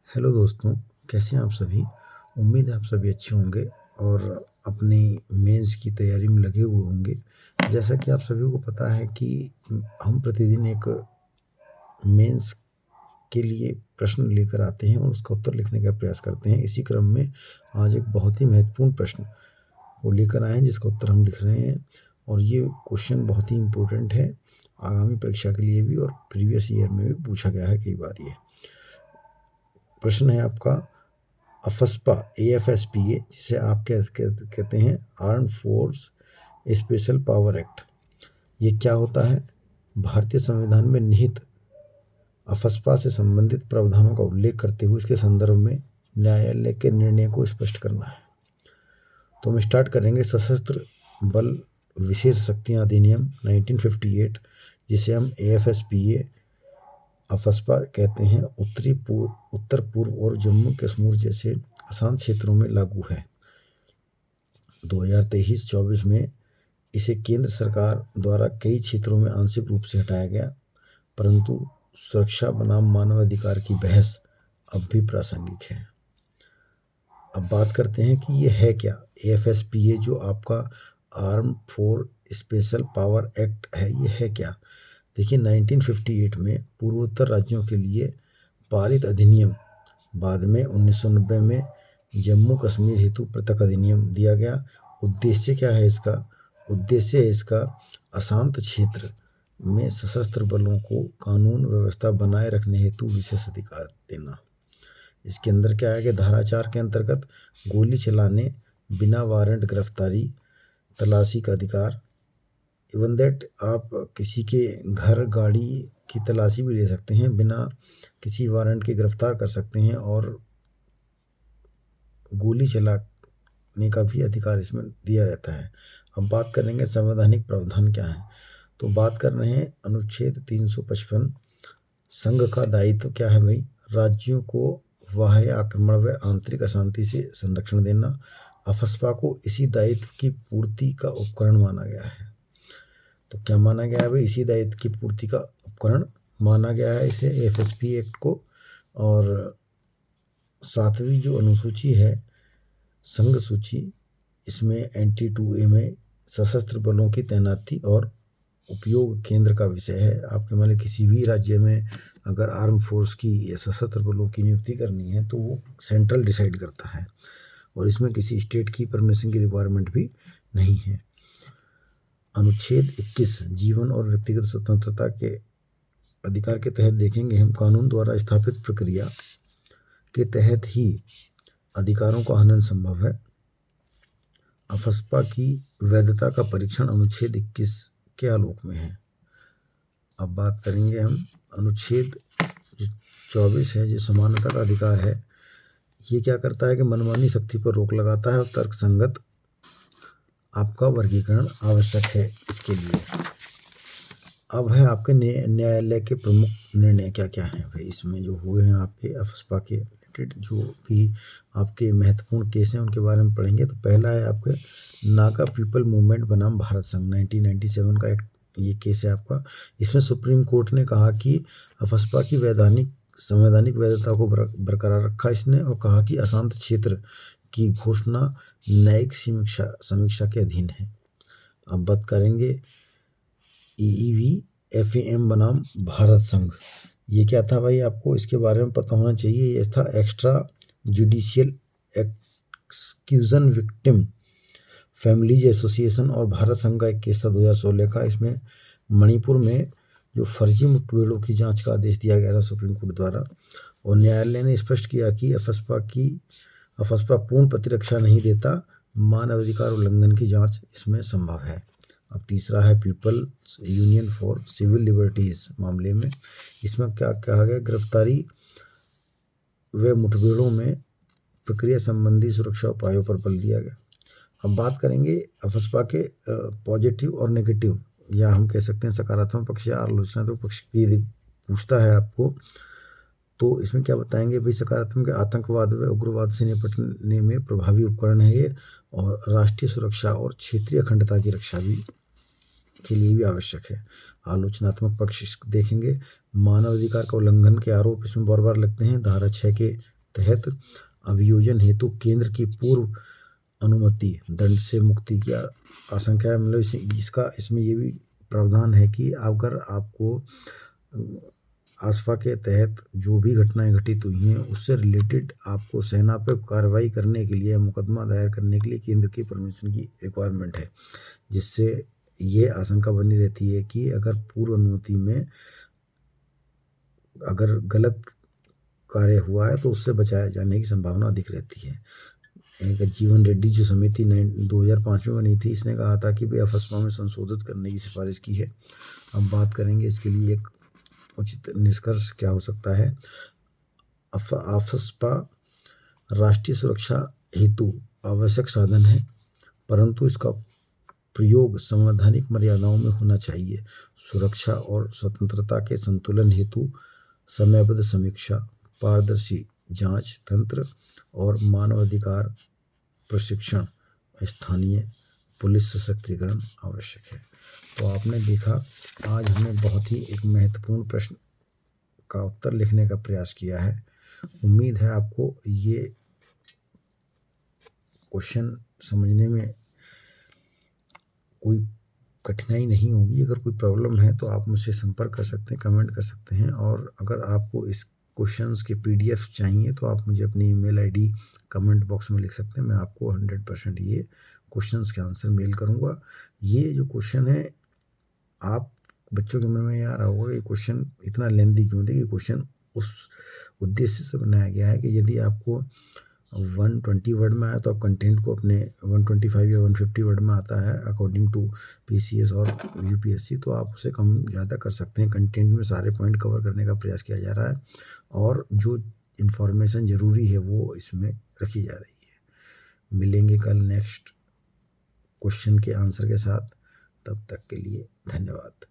Hello दोस्तों, कैसे हैं आप सभी? उम्मीद है आप सभी अच्छे होंगे और अपनी मेंस की तैयारी में लगे हुए होंगे। जैसा कि आप सभी को पता है कि हम प्रतिदिन एक मेंस के लिए प्रश्न लेकर आते हैं और उसका उत्तर लिखने का प्रयास करते हैं। इसी क्रम में आज एक बहुत ही महत्वपूर्ण प्रश्न को लेकर आए हैं जिसका उत्तर हम लिख रहे हैं और ये क्वेश्चन बहुत ही इम्पोर्टेंट है आगामी परीक्षा के लिए भी और प्रीवियस ईयर में भी पूछा गया है कई बार। ये प्रश्न है आपका अफस्पा AFSPA, जिसे आप कहते हैं armed force special power act. ये क्या होता है? भारतीय संविधान में निहित अफस्पा से संबंधित प्रावधानों का उल्लेख करते हुए इसके संदर्भ में न्यायालय के निर्णय को स्पष्ट करना है। तो हम स्टार्ट करेंगे सशस्त्र बल विशेष शक्तियां अधिनियम 1958, जिसे हम AFSPA अफस्पा कहते हैं, उत्तर पूर्व और जम्मू कश्मीर जैसे अशांत क्षेत्रों में लागू है। 2023-24 में इसे केंद्र सरकार द्वारा कई क्षेत्रों में आंशिक रूप से हटाया गया, परंतु सुरक्षा बनाम मानवाधिकार की बहस अब भी प्रासंगिक है। अब बात करते हैं कि ये है क्या। AFSPA जो आपका arm force special power act है, ये है क्या? देखिए, 1958 में पूर्वोत्तर राज्यों के लिए पारित अधिनियम, बाद में 1990 में जम्मू कश्मीर हेतु पृथक अधिनियम दिया गया। उद्देश्य क्या है इसका? उद्देश्य है इसका अशांत क्षेत्र में सशस्त्र बलों को कानून व्यवस्था बनाए रखने हेतु विशेष अधिकार देना। इसके अंदर क्या है कि धारा 4 के अंतर्गत गोली चलाने, बिना वारंट गिरफ्तारी, तलाशी का अधिकार। इवन दैट आप किसी के घर गाड़ी की तलाशी भी ले सकते हैं, बिना किसी वारंट के गिरफ्तार कर सकते हैं और गोली चलाने का भी अधिकार इसमें दिया रहता है। अब बात करेंगे संवैधानिक प्रावधान क्या है। तो बात कर रहे हैं अनुच्छेद 355। संघ का दायित्व क्या है भाई? राज्यों को बाह्य आक्रमण व आंतरिक अशांति से संरक्षण देना। अफस्पा को इसी दायित्व की पूर्ति का उपकरण माना गया है। तो क्या माना गया है भाई? इसी दायित्व की पूर्ति का उपकरण माना गया है इसे, AFSP एक्ट को। और 7वीं जो अनुसूची है, संघ सूची, इसमें एंटी 2A में सशस्त्र बलों की तैनाती और उपयोग केंद्र का विषय है। आपके मान लीजिए किसी भी राज्य में अगर आर्म फोर्स की या सशस्त्र बलों की नियुक्ति करनी है तो वो सेंट्रल डिसाइड करता है और इसमें किसी स्टेट की परमिशन की रिक्वायरमेंट भी नहीं है। अनुच्छेद 21 जीवन और व्यक्तिगत स्वतंत्रता के अधिकार के तहत देखेंगे हम, कानून द्वारा स्थापित प्रक्रिया के तहत ही अधिकारों का हनन संभव है। अफस्पा की वैधता का परीक्षण अनुच्छेद 21 के आलोक में है। अब बात करेंगे हम अनुच्छेद 24 है, जो समानता का अधिकार है। ये क्या करता है कि मनमानी शक्ति पर रोक लगाता है और तर्कसंगत आपका वर्गीकरण आवश्यक है इसके लिए। अब है आपके न्यायालय के प्रमुख निर्णय क्या क्या हैं भाई इसमें जो हुए हैं आपके अफस्पा के रिलेटेड। जो भी आपके महत्वपूर्ण केस हैं उनके बारे में पढ़ेंगे। तो पहला है आपके नागा पीपल मूवमेंट बनाम भारत संघ, 1997 का एक ये केस है आपका। इसमें सुप्रीम कोर्ट ने कहा कि अफस्पा की संवैधानिक वैधता को बरकरार रखा इसने और कहा कि अशांत क्षेत्र की घोषणा न्यायिक समीक्षा के अधीन है। अब बात करेंगे EEV-FAM बनाम भारत संघ। ये क्या था भाई? आपको इसके बारे में पता होना चाहिए। ये था extra judicial execution victim families association और भारत संघ का एक केस था 2016 का। इसमें मणिपुर में जो फर्जी मुठभेड़ों की जांच का आदेश दिया गया था सुप्रीम कोर्ट द्वारा, और न्यायालय ने स्पष्ट किया कि अफस्पा पूर्ण प्रतिरक्षा नहीं देता, मानवाधिकार उल्लंघन की जांच इसमें संभव है। अब तीसरा है people's union for civil liberties मामले में। इसमें क्या कहा गया? गिरफ्तारी व मुठभेड़ों में प्रक्रिया संबंधी सुरक्षा उपायों पर बल दिया गया। अब बात करेंगे अफस्पा के पॉजिटिव और नेगेटिव, या हम कह सकते हैं सकारात्मक पक्ष या आलोचनात्मक पक्ष की पूछता है आपको। तो इसमें क्या बताएंगे भाई? सकारात्मक आतंकवाद व उग्रवाद से निपटने में प्रभावी उपकरण है ये, और राष्ट्रीय सुरक्षा और क्षेत्रीय अखंडता की रक्षा भी के लिए भी आवश्यक है। आलोचनात्मक पक्ष देखेंगे, मानवाधिकार का उल्लंघन के आरोप इसमें बार बार लगते हैं। धारा 6 के तहत अभियोजन हेतु केंद्र की पूर्व अनुमति दंड से मुक्ति की आशंका है। मतलब इसमें ये भी प्रावधान है कि अगर आपको आसपा के तहत जो भी घटनाएं घटित हुई हैं उससे रिलेटेड आपको सेना पर कार्रवाई करने के लिए, मुकदमा दायर करने के लिए केंद्र की परमिशन की रिक्वायरमेंट है, जिससे ये आशंका बनी रहती है कि अगर पूर्व अनुमति में अगर गलत कार्य हुआ है तो उससे बचाए जाने की संभावना अधिक रहती है। एक जीवन रेड्डी जो समिति 2005 में बनी थी, इसने कहा था कि भाई अफस्पा में संशोधित करने की सिफारिश की है। अब बात करेंगे इसके लिए एक उचित निष्कर्ष क्या हो सकता है। अफस्पा राष्ट्रीय सुरक्षा हेतु आवश्यक साधन है, परंतु इसका प्रयोग संवैधानिक मर्यादाओं में होना चाहिए। सुरक्षा और स्वतंत्रता के संतुलन हेतु समयबद्ध समीक्षा, पारदर्शी जांच तंत्र और मानवाधिकार प्रशिक्षण, स्थानीय पुलिस सशक्तिकरण आवश्यक है। तो आपने देखा, आज हमने बहुत ही एक महत्वपूर्ण प्रश्न का उत्तर लिखने का प्रयास किया है। उम्मीद है आपको ये क्वेश्चन समझने में कोई कठिनाई नहीं होगी। अगर कोई प्रॉब्लम है तो आप मुझसे संपर्क कर सकते हैं, कमेंट कर सकते हैं। और अगर आपको इस क्वेश्चंस के PDF चाहिए तो आप मुझे अपनी ईमेल ID कमेंट बॉक्स में लिख सकते हैं। मैं आपको 100% ये क्वेश्चंस के आंसर मेल करूँगा। ये जो क्वेश्चन है, आप बच्चों के मन में आ रहा होगा ये क्वेश्चन इतना लेंथी क्यों थे। ये क्वेश्चन उस उद्देश्य से बनाया गया है कि यदि आपको 120 वर्ड में आया तो आप कंटेंट को अपने 125 या 150 वर्ड में आता है अकॉर्डिंग टू PCS और UPSC, तो आप उसे कम ज़्यादा कर सकते हैं। कंटेंट में सारे पॉइंट कवर करने का प्रयास किया जा रहा है और जो इन्फॉर्मेशन ज़रूरी है वो इसमें रखी जा रही है। मिलेंगे कल नेक्स्ट क्वेश्चन के आंसर के साथ, तब तक के लिए धन्यवाद।